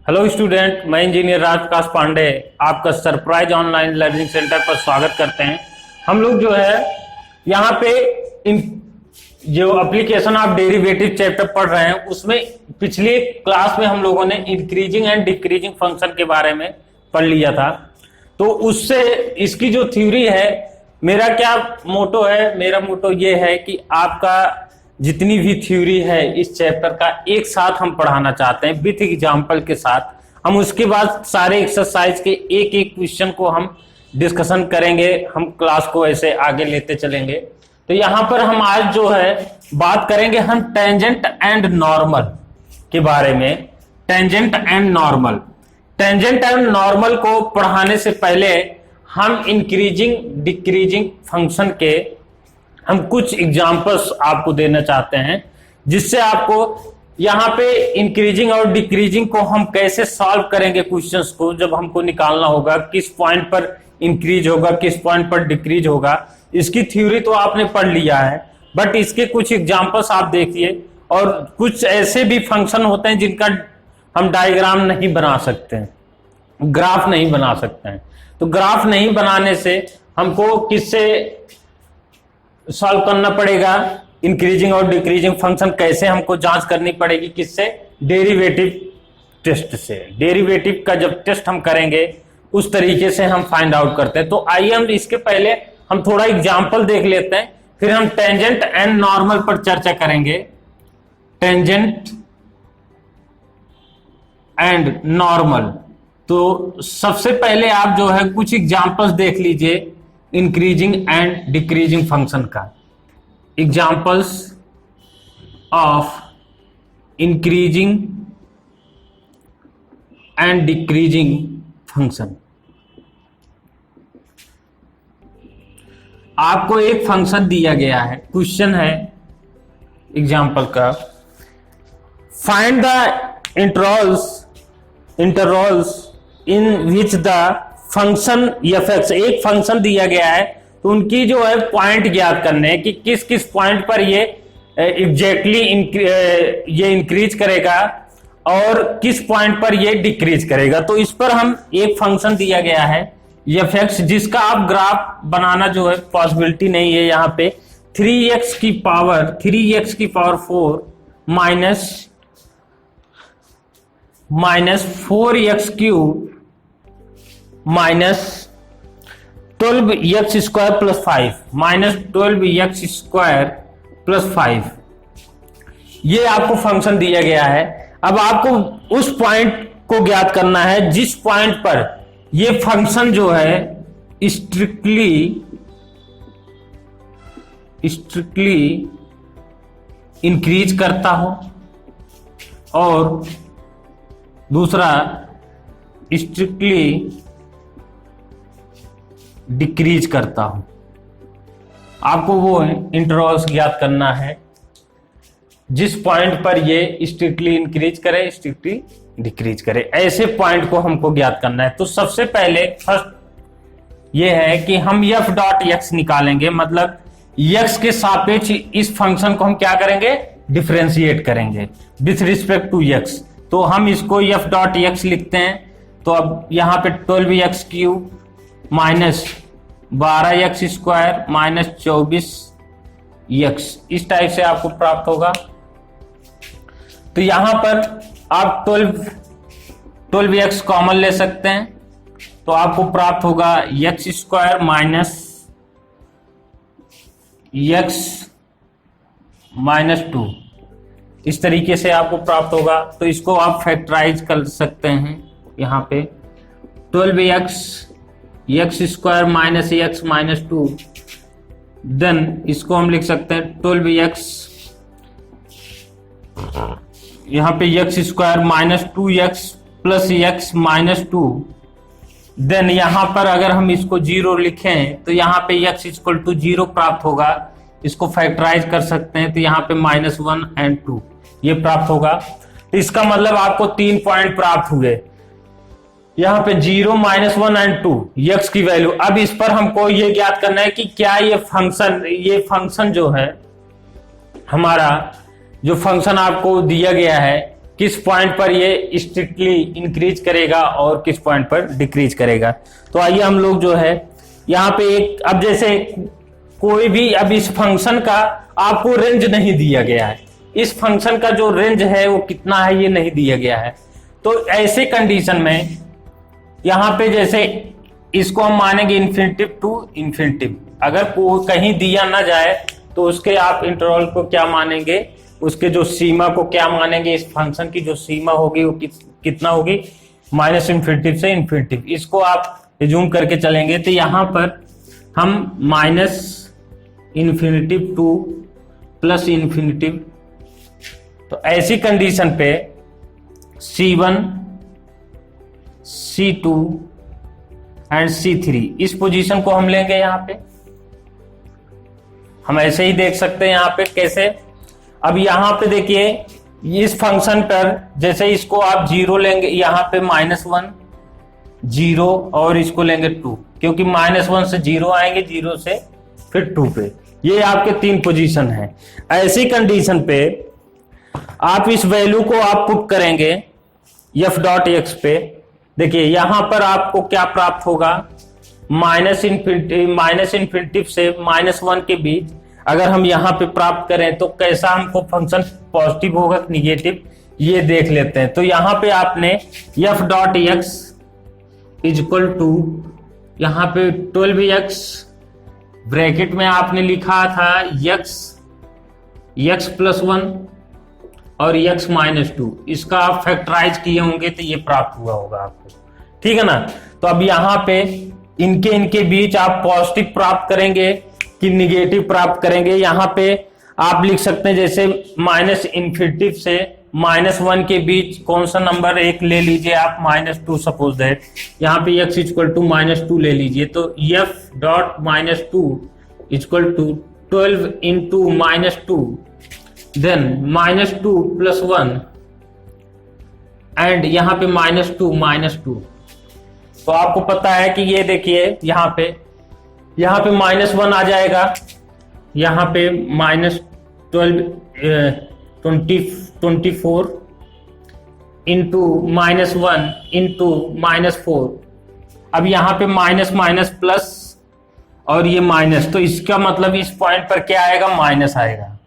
Hello student, मैं engineer Rajprakash Pandey आपका surprise online learning centre पर स्वागत करते हैं। हम लोग जो है यहाँ पे इन जो एप्लीकेशन ऑफ डेरिवेटिव चैप्टर पढ़ रहे हैं उसमें पिछले क्लास में हम लोगों ने इंक्रीजिंग एंड डिक्रीजिंग फंक्शन के बारे में पढ़ लिया था। तो उससे इसकी जो थ्योरी है, मेरा क्या मोटो है, मेरा मोटो ये है कि आपका जितनी भी थ्योरी है इस चैप्टर का एक साथ हम पढ़ाना चाहते हैं विथ एग्जाम्पल के साथ। हम उसके बाद सारे एक्सरसाइज के एक एक क्वेश्चन को हम डिस्कशन करेंगे, हम क्लास को ऐसे आगे लेते चलेंगे। तो यहाँ पर हम आज जो है बात करेंगे हम टेंजेंट एंड नॉर्मल के बारे में। Tangent and normal, tangent and normal को पढ़ाने से पहले हम इंक्रीजिंग डिक्रीजिंग फंक्शन के हम कुछ एग्जांपल्स आपको देना चाहते हैं, जिससे आपको यहाँ पे इंक्रीजिंग और डिक्रीजिंग को हम कैसे सॉल्व करेंगे क्वेश्चंस को, जब हमको निकालना होगा किस पॉइंट पर इंक्रीज होगा किस पॉइंट पर डिक्रीज होगा। इसकी थ्योरी तो आपने पढ़ लिया है, बट इसके कुछ एग्जांपल्स आप देखिए। और कुछ ऐसे भी फंक्शन होते हैं जिनका हम डायग्राम नहीं बना सकते हैं, ग्राफ नहीं बना सकते हैं। तो ग्राफ नहीं बनाने से हमको किससे सॉल्व करना पड़ेगा, इंक्रीजिंग और डिक्रीजिंग फंक्शन कैसे हमको जांच करनी पड़ेगी, किससे, डेरिवेटिव टेस्ट से। डेरिवेटिव का जब टेस्ट हम करेंगे उस तरीके से हम फाइंड आउट करते हैं। तो आइए हम इसके पहले हम थोड़ा एग्जांपल देख लेते हैं, फिर हम टेंजेंट एंड नॉर्मल पर चर्चा करेंगे। टेंजेंट एंड नॉर्मल, तो सबसे पहले आप जो है कुछ एग्जांपल्स देख लीजिए इंक्रीजिंग एंड डिक्रीजिंग फंक्शन का। Examples of increasing and decreasing function. आपको एक फंक्शन दिया गया है, क्वेश्चन है एग्जांपल का, find the intervals in which the function fx, एक फंक्शन दिया गया है तो उनकी जो है पॉइंट ज्ञात करने हैं कि किस किस पॉइंट पर ये एग्जैक्टली ये इंक्रीज करेगा और किस पॉइंट पर ये डिक्रीज करेगा। तो इस पर हम एक फंक्शन दिया गया है fx, जिसका आप ग्राफ बनाना जो है पॉसिबिलिटी नहीं है। यहाँ पे 3x की power 4 minus 4x cube minus 12x square plus 5 minus 12x square plus 5, ये आपको फंक्शन दिया गया है। अब आपको उस पॉइंट को ज्ञात करना है जिस पॉइंट पर ये फंक्शन जो है स्ट्रिक्टली इंक्रीज करता हो और दूसरा स्ट्रिक्टली डिक्रीज करता हूं। आपको वो इंटरवल्स ज्ञात करना है जिस पॉइंट पर ये स्ट्रिक्टली इंक्रीज करे स्ट्रिक्टली डिक्रीज करे, ऐसे पॉइंट को हमको ज्ञात करना है। तो सबसे पहले फर्स्ट ये है कि हम f डॉट x निकालेंगे, मतलब x के सापेक्ष इस फंक्शन को हम क्या करेंगे, डिफरेंशिएट करेंगे विथ रिस्पेक्ट टू x। तो हम इसको f डॉट x लिखते हैं। तो अब यहाँ पे 12x cube minus 12x square minus 24x, इस टाइप से आपको प्राप्त होगा। तो यहां पर आप 12x कॉमन ले सकते हैं, तो आपको प्राप्त होगा x square minus x minus 2, इस तरीके से आपको प्राप्त होगा। तो इसको आप फैक्टराइज कर सकते हैं। यहाँ पे 12x square minus x minus 2, then इसको हम लिख सकते हैं 12x, यहाँ पे x square minus 2x plus x minus 2। Then यहाँ पर अगर हम इसको 0 लिखें तो यहाँ पे x इक्वल टू 0 प्राप्त होगा। इसको फैक्टराइज कर सकते हैं, तो यहाँ पे -1 एंड 2 ये प्राप्त होगा। तो इसका मतलब आपको 3 पॉइंट प्राप्त हुए, यहाँ पे 0 -1 एंड 2 x की वैल्यू। अब इस पर हमको ये ज्ञात करना है कि क्या ये फंक्शन जो है हमारा, जो फंक्शन आपको दिया गया है किस पॉइंट पर ये स्ट्रिक्टली इंक्रीज करेगा और किस पॉइंट पर डिक्रीज करेगा। तो आइए हम लोग जो है यहाँ पे एक, अब जैसे कोई भी, अब इस फंक्शन का आपको रेंज नहीं दिया गया है, इस फंक्शन का जो रेंज है वो कितना है ये नहीं दिया गया है। तो ऐसे कंडीशन में यहाँ पे जैसे इसको हम मानेंगे इन्फिनिटिव टू इन्फिनिटिव, अगर कहीं दिया ना जाए तो उसके आप इंटरवल को क्या मानेंगे, उसके जो सीमा को क्या मानेंगे, इस फंक्शन की जो सीमा होगी वो कितना होगी, माइनस इन्फिनिटिव से इन्फिनिटिव। इसको आप रिज्यूम करके चलेंगे तो यहां पर हम minus infinitive two plus infinitive, तो ऐसी कंडीशन पे C1 C2 एंड C3 इस पोजीशन को हम लेंगे। यहां पे हम ऐसे ही देख सकते हैं, यहां पे कैसे, अब यहां पे देखिए इस फंक्शन पर जैसे इसको आप 0 लेंगे, यहां पे -1 0 और इसको लेंगे 2, क्योंकि -1 से 0 आएंगे, 0 से फिर 2 पे, ये आपके 3 पोजीशन है। ऐसी कंडीशन पे आप इस वैल्यू को आप पुट करेंगे f.x पे, देखिए यहां पर आपको क्या प्राप्त होगा, माइनस इन्फिनिटिव से -1 के बीच अगर हम यहां पे प्राप्त करें तो कैसा हमको फंक्शन पॉजिटिव होगा कि निगेटिव, ये देख लेते हैं। तो यहां पे आपने f.x इक्वल टू यहां पे 12x ब्रैकेट में आपने लिखा था x प्लस 1 और x माइनस 2, इसका आप फैक्टराइज किए होंगे तो ये प्राप्त हुआ होगा आपको, ठीक है ना। तो अब यहां पे इनके बीच आप पॉजिटिव प्राप्त करेंगे कि निगेटिव प्राप्त करेंगे, यहां पे आप लिख सकते हैं जैसे माइनस इन्फिनिटिव से -1 के बीच कौन सा नंबर एक ले लीजिए आप, -2 सपोज दैट, यहाँ पे x इक्वल टू -2 ले लीजिए, तो f.-2 equal to 12 into -2 then -2 plus 1 and यहाँ पे -2 तो आपको पता है कि ये देखिए यहाँ पे -1 आ जाएगा, यहाँ पे -24 इंटू -1 इंटू -4, अब यहाँ पे माइनस प्लस और ये माइनस, तो इसका मतलब इस पॉइंट पर क्या आएगा, माइनस आएगा,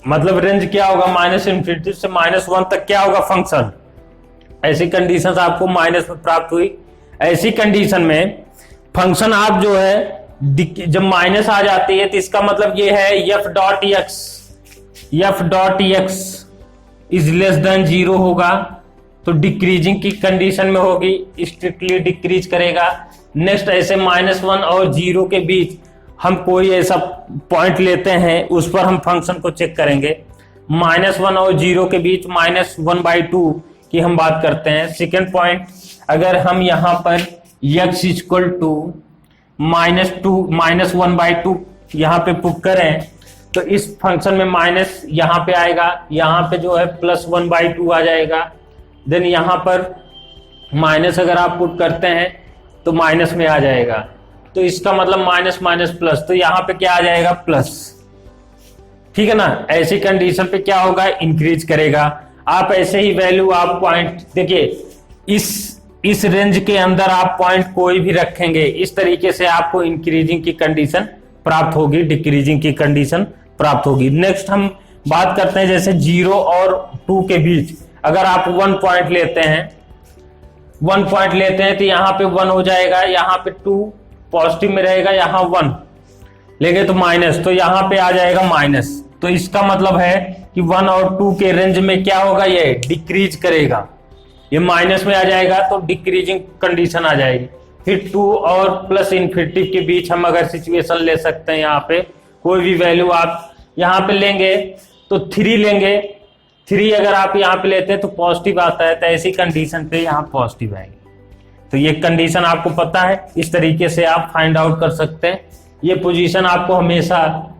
मतलब रेंज क्या होगा, माइनस इन्फिनिटी से -1 तक क्या होगा फंक्शन। ऐसी कंडीशन आपको माइनस में प्राप्त हुई। ऐसी कंडीशन में फंक्शन आप जो है जब माइनस आ जाती है तो इसका मतलब ये है f.x इज लेस देन 0 होगा, तो डिक्रीजिंग की कंडीशन में होगी, स्ट्रिक्टली डिक्रीज करेगा। नेक्स्ट ऐसे -1 और 0 के बीच हम कोई ऐसा पॉइंट लेते हैं, उस पर हम फंक्शन को चेक करेंगे। -1 और 0 के बीच -1/2 की हम बात करते हैं। सेकेंड पॉइंट, अगर हम यहाँ पर x इक्वल टू -1/2 यहाँ पे पुट करें तो इस फंक्शन में माइनस यहाँ पे आएगा, यहाँ पे जो है +1/2 आ जाएगा, देन यहाँ पर माइनस अगर आप पुट करते हैं तो माइनस में आ जाएगा, तो इसका मतलब माइनस प्लस, तो यहाँ पे क्या आ जाएगा, प्लस, ठीक है ना। ऐसी कंडीशन पे क्या होगा, इंक्रीज करेगा। आप ऐसे ही वैल्यू आप पॉइंट देखिए, इस रेंज के अंदर आप पॉइंट कोई भी रखेंगे, इस तरीके से आपको इंक्रीजिंग की कंडीशन प्राप्त होगी, डिक्रीजिंग की कंडीशन प्राप्त होगी। नेक्स्ट हम बात करते हैं जैसे 0 और 2 के बीच अगर आप 1 पॉइंट लेते हैं, तो यहाँ पे 1 हो जाएगा, यहाँ पे 2 पॉजिटिव में रहेगा, यहाँ 1 लेंगे तो माइनस, तो यहाँ पे आ जाएगा माइनस, तो इसका मतलब है कि 1 और 2 के रेंज में क्या होगा, ये डिक्रीज करेगा, ये माइनस में आ जाएगा, तो डिक्रीजिंग कंडीशन आ जाएगी। फिर 2 और प्लस इन्फिनिटी के बीच हम अगर सिचुएशन ले सकते हैं, यहाँ पे कोई भी वैल्यू आप यहाँ पे लेंगे तो 3 लेंगे, 3 अगर आप यहाँ पे लेते हैं तो पॉजिटिव आता है, तो ऐसी कंडीशन पे यहाँ पॉजिटिव आएगी। तो ये कंडीशन आपको पता है, इस तरीके से आप फाइंड आउट कर सकते हैं। ये पोजीशन आपको हमेशा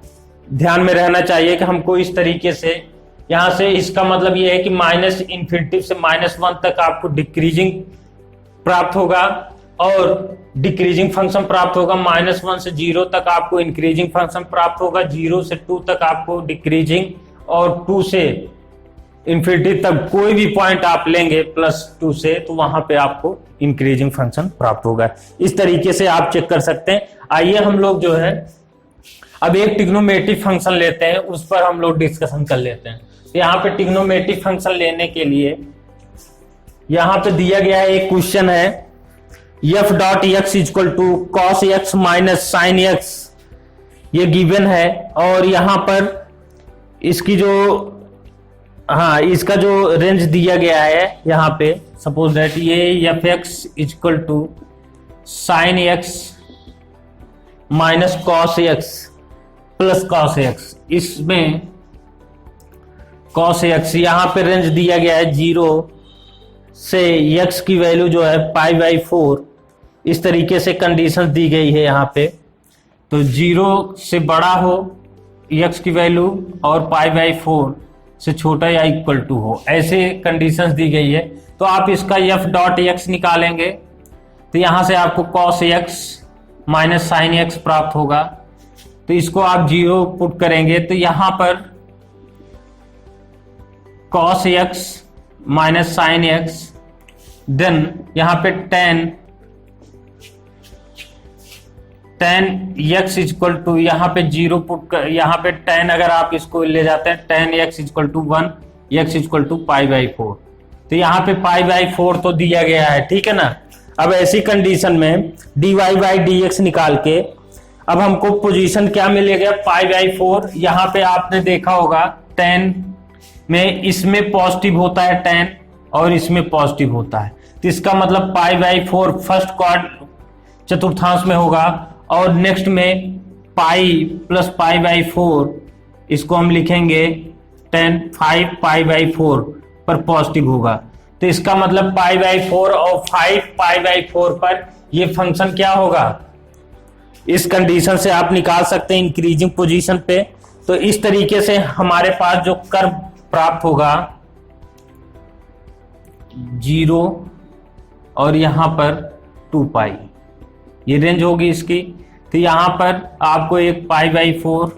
ध्यान में रहना चाहिए कि हमको इस तरीके से, यहाँ से इसका मतलब ये है कि -इन्फिनिटी से -1 तक आपको डिक्रीजिंग प्राप्त होगा और डिक्रीजिंग फंक्शन प्राप्त होगा, -1 से 0 तक आपको इंक्रीजिंग फंक्शन प्राप्त होगा, 0 से 2 तक आपको डिक्रीजिंग और 2 से इन्फिनिटी तक कोई भी पॉइंट आप लेंगे +2 से, तो वहां पे आपको इंक्रीजिंग फंक्शन प्राप्त होगा। इस तरीके से आप चेक कर सकते हैं। आइए हम लोग जो है अब एक ट्रिग्नोमेट्रिक फंक्शन लेते हैं, उस पर हम लोग डिस्कशन कर लेते हैं। तो यहाँ पे ट्रिग्नोमेट्रिक फंक्शन लेने के लिए यहाँ पे दिया गया है, एक क्वेश्चन है f dot x equal to cos x minus sine x, ये गिवन है। और यहाँ पर इसकी जो इसका जो रेंज दिया गया है यहाँ पे, सपोज दैट ये f x equal to sine x minus cos x plus cos x, इसमें कॉस एक्स यहाँ पे रेंज दिया गया है 0 से x की वैल्यू जो है π/4, इस तरीके से कंडीशन दी गई है यहाँ पे। तो 0 से बड़ा हो x की वैल्यू और π/4 से छोटा या इक्वल टू हो, ऐसे कंडीशंस दी गई है। तो आप इसका f डॉट x निकालेंगे तो यहाँ से आपको cos x minus sine x प्राप्त होगा। तो इसको आप 0 पुट करेंगे तो यहाँ पर cos x minus sine x, then यहाँ पे tan x इक्वल टू यहाँ पे 0 पुट कर, यहाँ पे tan अगर आप इसको ले जाते हैं tan x equal to 1, x equal to π/4, तो यहाँ पे π/4 तो दिया गया है, ठीक है ना। अब ऐसी कंडीशन में dy/dx निकाल के अब हमको पोजीशन क्या मिलेगा, π/4। यहाँ पे आपने देखा होगा tan में इसमें पॉजिटिव होता है tan और इसमें पॉजिटिव होता है, तो इसका मतलब π/4 फर्स्ट क्वाड चतुर्थांश में होगा और नेक्स्ट में पाई प्लस π/4, इसको हम लिखेंगे tan 5 π/4 पर पॉजिटिव होगा। तो इसका मतलब π/4 और 5 π/4 पर ये फंक्शन क्या होगा, इस कंडीशन से आप निकाल सकते हैं इंक्रीजिंग पोजीशन पे। तो इस तरीके से हमारे पास जो कर्व प्राप्त होगा 0 और यहां पर 2π, ये रेंज होगी इसकी। तो यहां पर आपको एक π/4,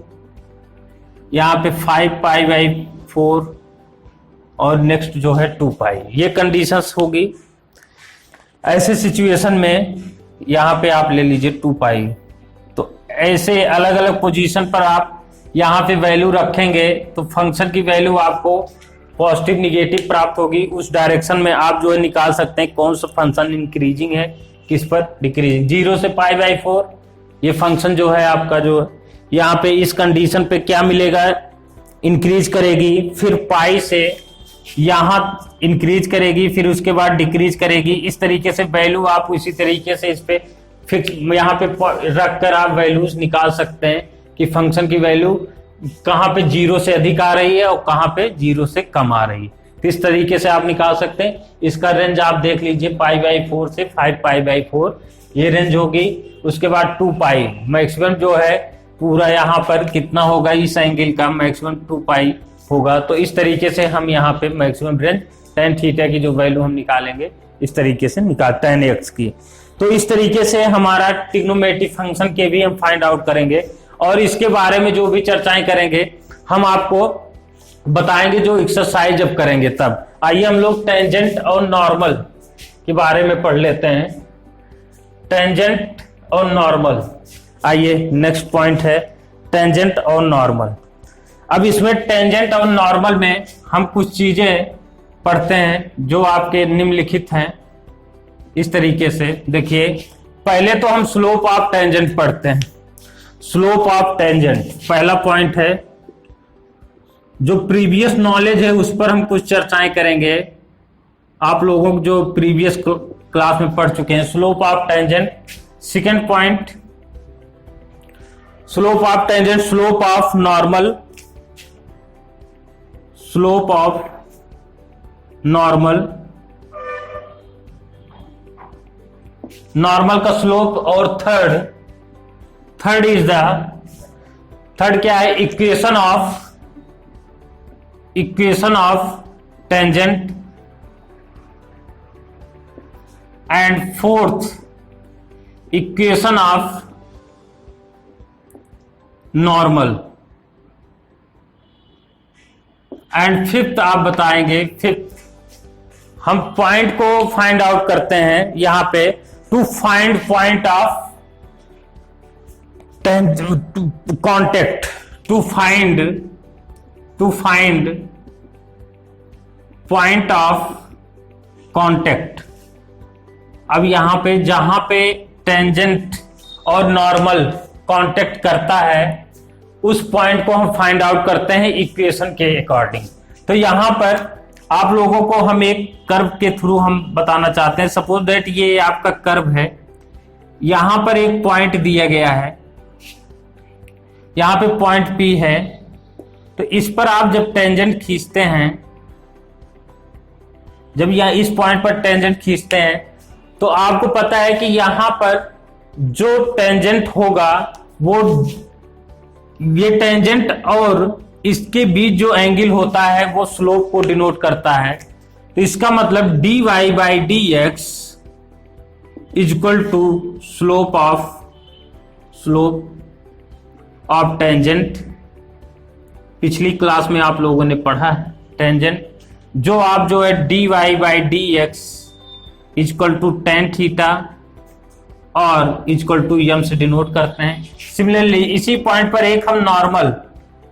यहां पे 5 π/4 और नेक्स्ट जो है 2π, ये कंडीशंस होगी। ऐसे सिचुएशन में यहां पे आप ले लीजिए 2π। तो ऐसे अलग अलग पोजीशन पर आप यहाँ पे वैल्यू रखेंगे तो फंक्शन की वैल्यू आपको पॉजिटिव निगेटिव प्राप्त होगी। उस डायरेक्शन में आप जो है निकाल सकते हैं कौन सा फंक्शन इंक्रीजिंग है, किस पर डिक्रीजिंग। 0 से π/4 ये फंक्शन जो है आपका जो यहाँ पे इस कंडीशन पे क्या मिलेगा, इंक्रीज करेगी, फिर पाई से यहाँ इंक्रीज करेगी, फिर उसके बाद डिक्रीज करेगी। इस तरीके से वैल्यू आप इसी तरीके से इस पे फिक्स यहाँ पे रख कर आप वैल्यूज निकाल सकते हैं कि फंक्शन की वैल्यू कहाँ पे 0 से अधिक आ रही है और कहाँ पे 0 से कम आ रही है। तो इस तरीके से आप निकाल सकते हैं। इसका रेंज आप देख लीजिए π/4 से 5 π/4 ये रेंज होगी। उसके बाद 2π मैक्सिमम जो है पूरा यहाँ पर कितना होगा, इस एंगल का मैक्सिमम 2π होगा। तो इस तरीके से हम यहाँ पे मैक्सिमम रेंज tan थीटा की जो वैल्यू हम निकालेंगे इस तरीके से tan x की। तो इस तरीके से हमारा ट्रिग्नोमेट्रिक फंक्शन के भी हम फाइंड आउट करेंगे और इसके बारे में जो भी चर्चाएं करेंगे हम आपको बताएंगे जो एक्सरसाइज जब करेंगे तब। आइए हम लोग टेंजेंट और नॉर्मल के बारे में पढ़ लेते हैं। टेंजेंट और नॉर्मल, आइए नेक्स्ट पॉइंट है टेंजेंट और नॉर्मल। अब इसमें टेंजेंट और नॉर्मल में हम कुछ चीजें पढ़ते हैं जो आपके निम्नलिखित हैं। इस तरीके से देखिए, पहले तो हम स्लोप ऑफ टेंजेंट पढ़ते हैं। स्लोप ऑफ टेंजेंट पहला पॉइंट है। जो प्रीवियस नॉलेज है उस पर हम कुछ चर्चाएं करेंगे, आप लोगों को जो प्रीवियस क्लास में पढ़ चुके हैं। Slope of tangent second point, slope of tangent, slope of normal, slope of normal, normal का स्लोप। और थर्ड इज द थर्ड क्या है, equation of tangent. And fourth equation of normal. And fifth आप बताएंगे। फिफ्थ हम point को find out करते हैं यहां पे, to find point of contact, to find point of contact. अब यहां पे जहां पे टेंजेंट और नॉर्मल कांटेक्ट करता है उस पॉइंट को हम फाइंड आउट करते हैं इक्वेशन के अकॉर्डिंग। तो यहां पर आप लोगों को हम एक कर्व के थ्रू हम बताना चाहते हैं। सपोज दैट ये आपका कर्व है, यहां पर एक पॉइंट दिया गया है, यहां पे पॉइंट P है। तो इस पर आप जब टेंजेंट खींचते हैं, जब यहां इस पॉइंट पर टेंजेंट खींचते हैं तो आपको पता है कि यहां पर जो टेंजेंट होगा वो ये टेंजेंट और इसके बीच जो एंगल होता है वो स्लोप को डिनोट करता है। तो इसका मतलब dy by dx is equal to slope of tangent. पिछली क्लास में आप लोगों ने पढ़ा है टेंजेंट, जो आप जो है dy by dx is equal to tan theta और इज इक्वल टू m से डिनोट करते हैं। सिमिलरली इसी पॉइंट पर एक हम नॉर्मल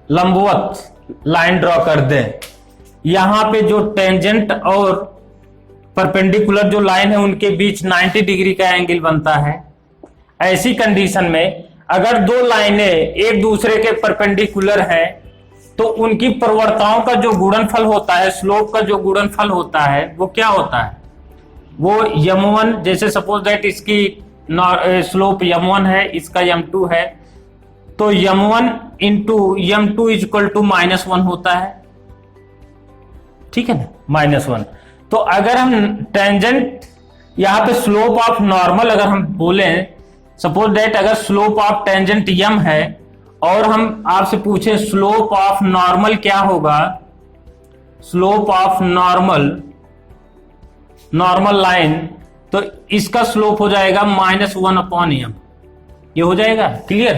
लंबवत लाइन ड्रॉ कर दें, यहां पे जो टेंजेंट और परपेंडिकुलर जो लाइन है उनके बीच 90 डिग्री का एंगल बनता है। ऐसी कंडीशन में अगर दो लाइनें एक दूसरे के परपेंडिकुलर हैं तो उनकी प्रवणताओं का जो गुणनफल होता है, स्लोप का जो गुणनफल होता है वो क्या होता है, वो m1, जैसे सपोज दैट इसकी स्लोप m1 है, इसका m2 है, तो m1 into m2 is equal to -1 होता है। ठीक है ना, -1। तो अगर हम टेंजेंट यहां पे स्लोप ऑफ नॉर्मल अगर हम बोले, सपोज दैट अगर स्लोप ऑफ टेंजेंट m है और हम आपसे पूछे स्लोप ऑफ नॉर्मल क्या होगा, स्लोप ऑफ नॉर्मल लाइन, तो इसका स्लोप हो जाएगा -1/m। ये हो जाएगा क्लियर,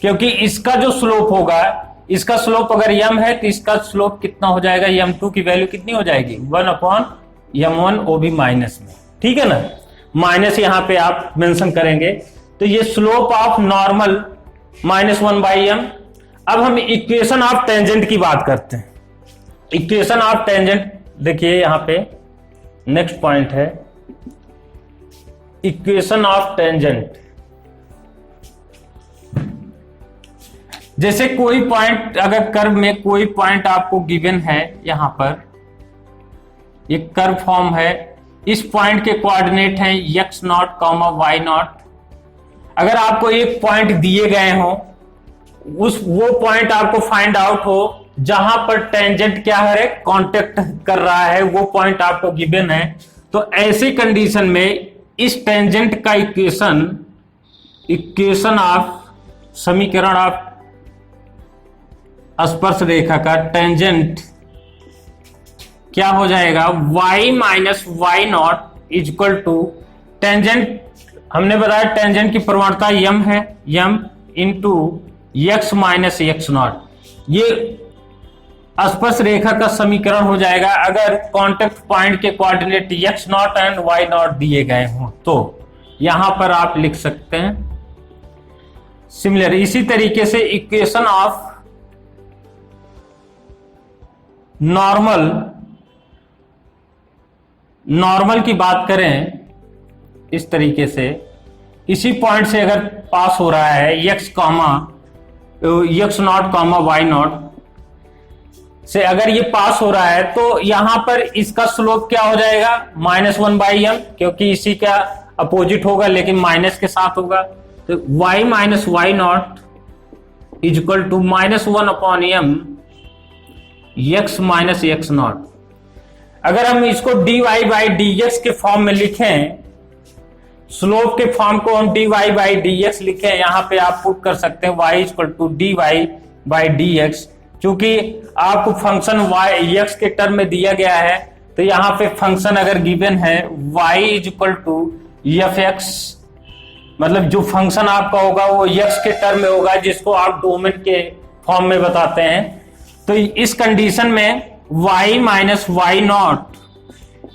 क्योंकि इसका जो स्लोप होगा, इसका स्लोप अगर m है तो इसका स्लोप कितना हो जाएगा, m2 की वैल्यू कितनी हो जाएगी 1/m1, वो भी माइनस में। ठीक है ना, माइनस यहां पे आप मेंशन करेंगे। तो ये स्लोप ऑफ नॉर्मल -1/m। अब हम इक्वेशन ऑफ टेंजेंट की बात करते हैं। इक्वेशन ऑफ टेंजेंट देखिए यहां पे नेक्स्ट पॉइंट है इक्वेशन ऑफ टेंजेंट। जैसे कोई पॉइंट, अगर कर्व में कोई पॉइंट आपको गिवन है, यहां पर एक कर्व फॉर्म है, इस पॉइंट के कोऑर्डिनेट हैं x0, y0। अगर आपको एक पॉइंट दिए गए हो, वो पॉइंट आपको फाइंड आउट हो जहां पर टेंजेंट क्या है, कांटेक्ट कर रहा है, वो पॉइंट आपको गिवन है, तो ऐसी कंडीशन में इस टेंजेंट का इक्वेशन ऑफ समीकरण ऑफ स्पर्श रेखा का टेंजेंट क्या हो जाएगा, y minus y0 is equal to tangent, हमने बताया टेंजेंट की प्रवणता m है, m into x minus x0। ये स्पर्श रेखा का समीकरण हो जाएगा अगर कांटेक्ट पॉइंट के कोऑर्डिनेट x0 एंड y0 दिए गए हों, तो यहां पर आप लिख सकते हैं सिमिलर। इसी तरीके से इक्वेशन ऑफ नॉर्मल की बात करें, इस तरीके से इसी पॉइंट से अगर पास हो रहा है x0, y0 से अगर ये पास हो रहा है, तो यहां पर इसका स्लोप क्या हो जाएगा, -1/m, क्योंकि इसी का अपोजिट होगा लेकिन माइनस के साथ होगा। तो y minus y0 is equal to -1/m x minus x0। अगर हम इसको dy बाई dx के फॉर्म में लिखें, स्लोप के फॉर्म को हम dy बाई dx लिखें, यहां पे आप पुट कर सकते हैं y is equal to dy by dx। चूंकि आपको फंक्शन y x के टर्म में दिया गया है, तो यहां पे फंक्शन अगर गिवन है y is equal to f(x), मतलब जो फंक्शन आपका होगा वो x के टर्म में होगा, जिसको आप डोमेन के फॉर्म में बताते हैं। तो इस कंडीशन में y minus y not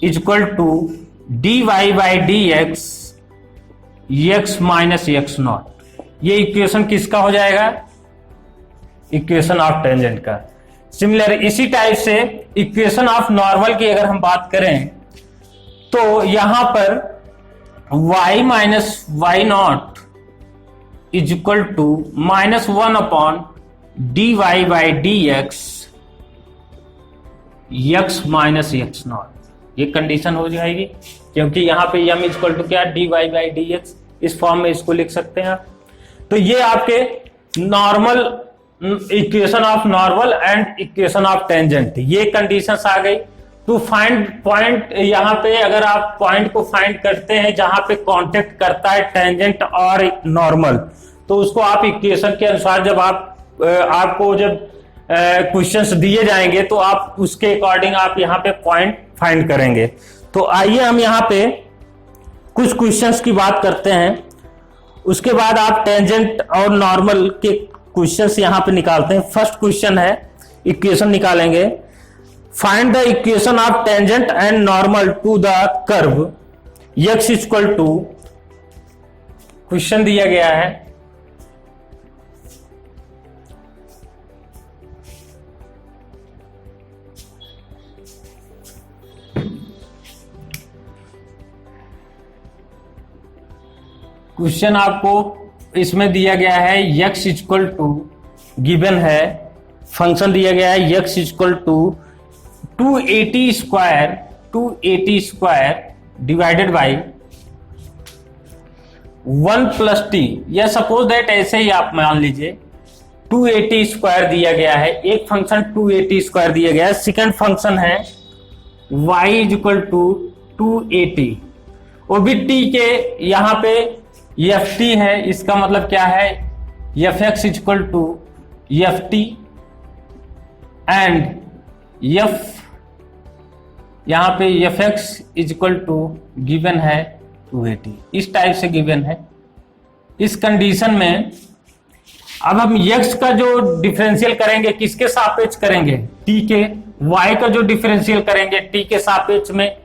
is equal to d y by d x x minus x not. ये इक्वेशन किसका हो जाएगा? इक्वेशन ऑफ टेंजेंट का। सिमिलर इसी टाइप से इक्वेशन ऑफ नॉर्मल की अगर हम बात करें तो यहां पर y minus y not is equal to minus 1 upon d y by d x x minus x not. ये कंडीशन हो जाएगी क्योंकि यहां पे m इज इक्वल टू क्या, d y by d x. इस फॉर्म में इसको लिख सकते हैं आप। तो ये आपके normal equation of normal and equation of tangent, ये कंडीशंस आ गई। टू फाइंड पॉइंट, यहाँ पे अगर आप पॉइंट को फाइंड करते हैं जहां पे कांटेक्ट करता है टेंजेंट और नॉर्मल, तो उसको आप इक्वेशन के अनुसार जब आपको जब क्वेश्चंस दिए जाएंगे तो आप उसके अकॉर्डिंग आप यहाँ पे पॉइंट फाइंड करेंगे। तो आइए हम यहाँ पे कुछ क्वेश्चंस की बात करते हैं, उसके बाद आप टेंजेंट और नॉर्मल के क्वेश्चंस यहां पे निकालते हैं। फर्स्ट क्वेश्चन है, इक्वेशन निकालेंगे। Find the equation of tangent and normal to the curve x equal to, question दिया गया है क्वेश्चन आपको इसमें दिया गया है x इक्वल टू, गिवन है फंक्शन दिया गया है x equal to 280 square divided by 1 plus t, या सपोज दैट ऐसे ही आप मान लीजिए 280 स्क्वायर दिया गया है, एक फंक्शन 280 स्क्वायर दिया गया है, सेकंड फंक्शन है y इक्वल टू 280, वो भी t के यहां पे एफ टी है। इसका मतलब क्या है, f x equal to f t and f, यहां पे f x equal to given है 280, इस टाइप से गिवन है। इस कंडीशन में अब हम x का जो डिफरेंशियल करेंगे किसके सापेक्ष करेंगे, t के। y का जो डिफरेंशियल करेंगे t के सापेक्ष में।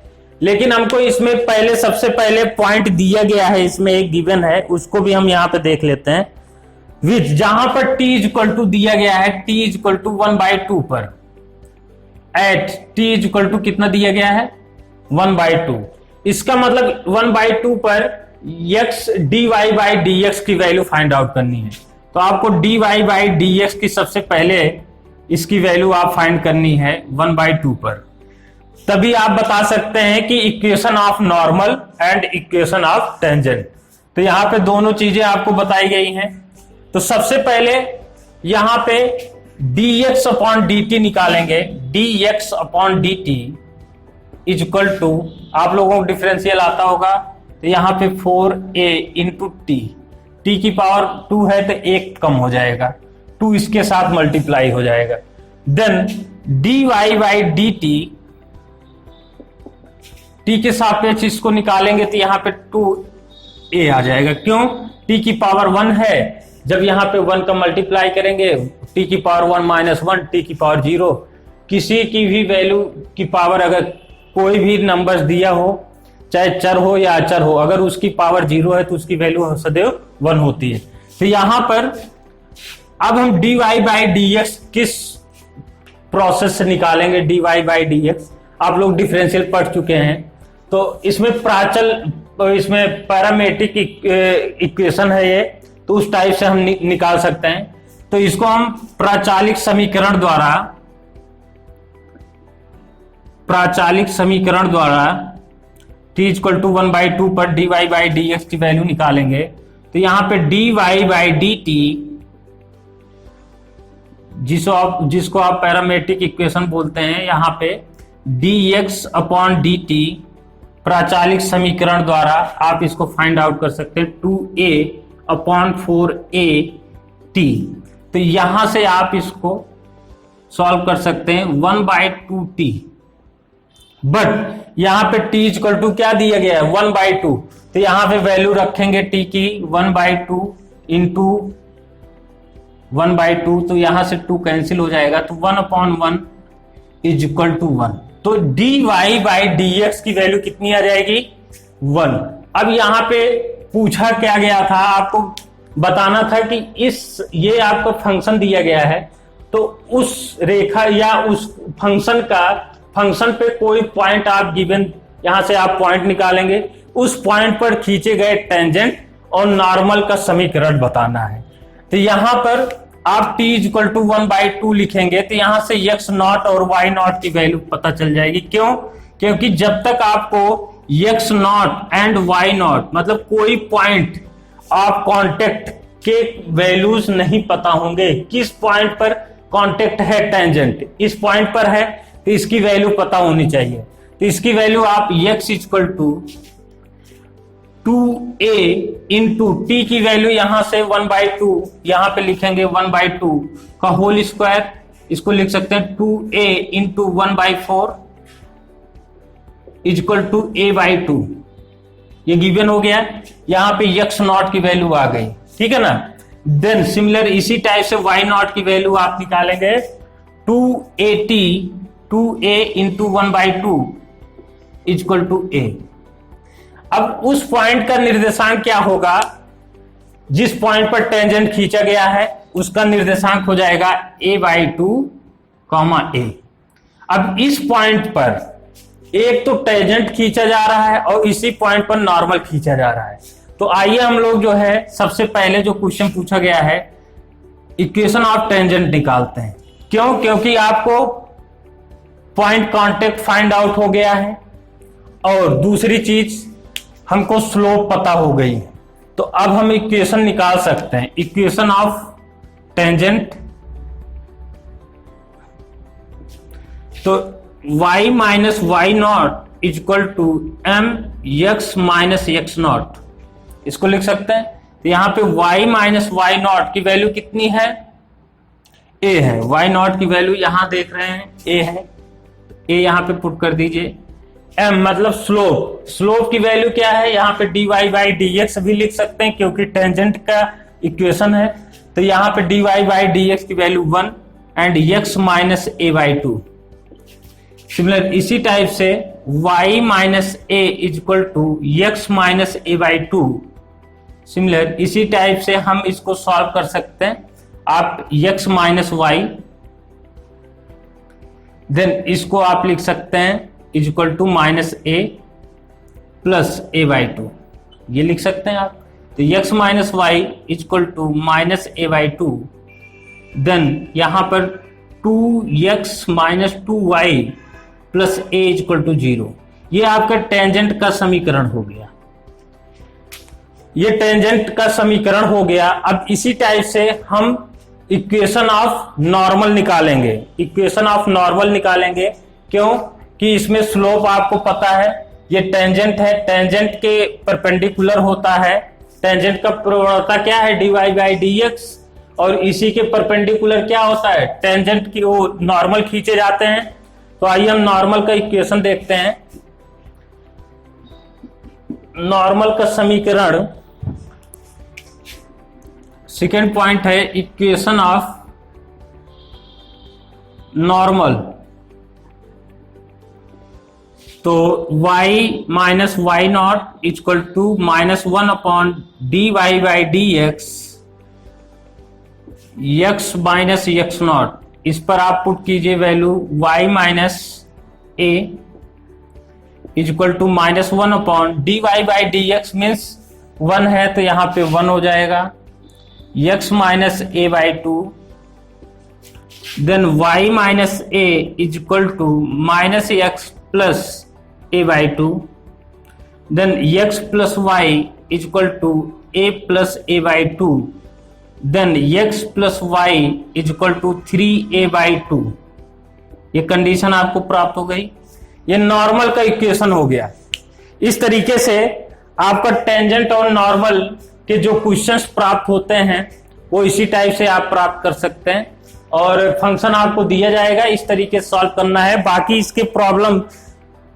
लेकिन हमको इसमें पहले सबसे पहले पॉइंट दिया गया है, इसमें एक गिवन है, उसको भी हम यहां पे देख लेते हैं। विच जहां पर t इक्वल टू दिया गया है, t इक्वल टू 1/2 पर, एट t इक्वल टू कितना दिया गया है 1/2। इसका मतलब 1/2 पर x dy बाई dx की वैल्यू फाइंड आउट करनी है। तो आपको dy बाई dx की सबसे पहले इसकी वैल्यू आप फाइंड करनी है 1/2 पर, तभी आप बता सकते हैं कि equation of normal and equation of tangent. तो यहां पे दोनों चीजें आपको बताई गई हैं। तो सबसे पहले यहां पे dx अपॉन dt निकालेंगे। dx upon dt is equal to, आप लोगों को डिफरेंशियल आता होगा, तो यहां पे 4a इंटू टी, टी की पावर 2 है तो 1 कम हो जाएगा, 2 इसके साथ मल्टीप्लाई हो जाएगा। Then dy by dt, t के सापेक्ष इसको निकालेंगे तो यहां पे 2a आ जाएगा। क्यों, t की पावर 1 है, जब यहां पे 1 का मल्टीप्लाई करेंगे t की पावर 1 माइनस 1, t की पावर 0, किसी की भी वैल्यू की पावर अगर कोई भी नंबर्स दिया हो, चाहे चर हो या अचर हो, अगर उसकी पावर 0 है तो उसकी वैल्यू सदैव 1 होती है। तो यहां पर अब हम dy बाई dx किस प्रोसेस से निकालेंगे, dy बाई dx आप लोग डिफरेंशियल पढ़ चुके हैं। तो इसमें इसमें पैरामेट्रिक इक्वेशन है ये, तो उस टाइप से हम निकाल सकते हैं। तो इसको हम प्राचालिक समीकरण द्वारा t इक्वल टू 1/2 पर dy बाई dx की वैल्यू निकालेंगे। तो यहां पे dy बाई dt, जिसको आप पैरामेट्रिक इक्वेशन बोलते हैं, यहां पे dx अपॉन dt प्राचालिक समीकरण द्वारा आप इसको फाइंड आउट कर सकते हैं 2a अपॉन 4a t। तो यहां से आप इसको सॉल्व कर सकते हैं 1/2t, बट यहां पे t इक्वल टू क्या दिया गया है 1/2, तो यहां पे वैल्यू रखेंगे t की 1/2 इंटू 1/2, तो यहां से 2 कैंसिल हो जाएगा, तो 1/1 इज इक्वल टू 1। तो dy बाई dx की वैल्यू कितनी आ जाएगी? 1। अब यहां पे पूछा क्या गया था, आपको बताना था कि ये आपको फंक्शन दिया गया है, तो उस रेखा या उस फंक्शन पे कोई पॉइंट आप गिवन, यहां से आप पॉइंट निकालेंगे, उस पॉइंट पर खींचे गए टेंजेंट और नॉर्मल का समीकरण बताना है। तो यहां पर आप t इज इक्वल टू 1/2 लिखेंगे, तो यहां से x नॉट और y नॉट की वैल्यू पता चल जाएगी। क्यों? क्योंकि जब तक आपको x not and y not मतलब कोई पॉइंट ऑफ कांटेक्ट के वैल्यूज नहीं पता होंगे, किस पॉइंट पर कांटेक्ट है टेंजेंट, इस पॉइंट पर है, तो इसकी वैल्यू पता होनी चाहिए। तो इसकी वैल्यू आप x equal to 2a into t की वैल्यू यहां से 1/2 यहां पे लिखेंगे, 1/2 का होल स्क्वायर, इसको लिख सकते हैं 2a into 1/4 equal to a/2। ये गिवन हो गया, यहां पे x नॉट की वैल्यू आ गई, ठीक है ना। देन सिमिलर इसी टाइप से y नॉट की वैल्यू आप निकालेंगे 2a into 1/2 equal to a। अब उस पॉइंट का निर्देशांक क्या होगा, जिस पॉइंट पर टेंजेंट खींचा गया है उसका निर्देशांक हो जाएगा a/2, a। अब इस पॉइंट पर एक तो टेंजेंट खींचा जा रहा है और इसी पॉइंट पर नॉर्मल खींचा जा रहा है। तो आइए हम लोग जो है सबसे पहले जो क्वेश्चन पूछा गया है, इक्वेशन ऑफ टेंजेंट निकालते हैं। क्यों? क्योंकि आपको पॉइंट कांटेक्ट फाइंड आउट हो गया है और दूसरी चीज हमको स्लोप पता हो गई है। तो अब हम इक्वेशन निकाल सकते हैं, इक्वेशन ऑफ टेंजेंट। तो y minus y not equal to m x minus x not, इसको लिख सकते हैं। तो यहां पे y माइनस वाई नॉट की वैल्यू कितनी है? a है। y नॉट की वैल्यू यहां देख रहे हैं a है, a यहां पे पुट कर दीजिए। m मतलब स्लोप की वैल्यू क्या है? यहाँ पे dy बाई dx भी लिख सकते हैं क्योंकि टेंजेंट का इक्वेशन है। तो यहाँ पे dy बाई dx की value 1 and x minus a/2। Similar इसी टाइप से y minus a equal to x minus a/2। Similar इसी टाइप से हम इसको सॉल्व कर सकते हैं। आप x माइनस y, देन इसको आप लिख सकते हैं equal to minus a plus a/2, ये लिख सकते हैं आप। तो x minus y equal to minus a/2, then यहां पर 2x minus 2y plus a equal to 0। ये आपका टेंजेंट का समीकरण हो गया, ये टेंजेंट का समीकरण हो गया। अब इसी टाइप से हम इक्वेशन ऑफ नॉर्मल निकालेंगे, इक्वेशन ऑफ नॉर्मल निकालेंगे। क्यों? कि इसमें स्लोप आपको पता है, ये टेंजेंट है, टेंजेंट के परपेंडिकुलर होता है। टेंजेंट का प्रवणता क्या है? dy बाई dx, और इसी के परपेंडिकुलर क्या होता है? टेंजेंट की वो नॉर्मल खींचे जाते हैं। तो आइए हम नॉर्मल का इक्वेशन देखते हैं। नॉर्मल का समीकरण सेकेंड पॉइंट है इक्वेशन ऑफ नॉर्मल। तो y minus y not equal to minus 1 upon dy by dx x minus x not, इस पर आप पुट कीजिए value y minus a equal to minus 1 upon dy by dx means 1 है तो यहाँ पे 1 हो जाएगा, x minus a/2, then y minus a equal to minus x plus a/2, then x plus y equal to a plus a/2, then x plus y equal to 3a/2। ये condition आपको प्राप्त हो गई, ये नॉर्मल का equation हो गया। इस तरीके से आपका टेंजेंट और नॉर्मल के जो क्वेश्चंस प्राप्त होते हैं वो इसी टाइप से आप प्राप्त कर सकते हैं, और फंक्शन आपको दिया जाएगा, इस तरीके से सॉल्व करना है। बाकी इसके प्रॉब्लम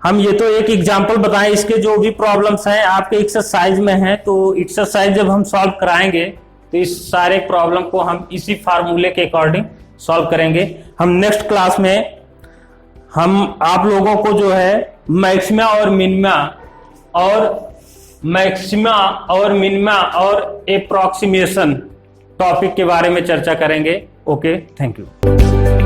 हम ये तो एक एग्जांपल बताएं, इसके जो भी प्रॉब्लम्स हैं आपके एक्सरसाइज में हैं, तो एक्सरसाइज जब हम सॉल्व कराएंगे तो इस सारे प्रॉब्लम को हम इसी फार्मूले के अकॉर्डिंग सॉल्व करेंगे। हम नेक्स्ट क्लास में हम आप लोगों को जो है मैक्सिमा और मिनिमा और एप्रोक्सीमेशन टॉपिक के बारे में चर्चा करेंगे। Okay, thank you.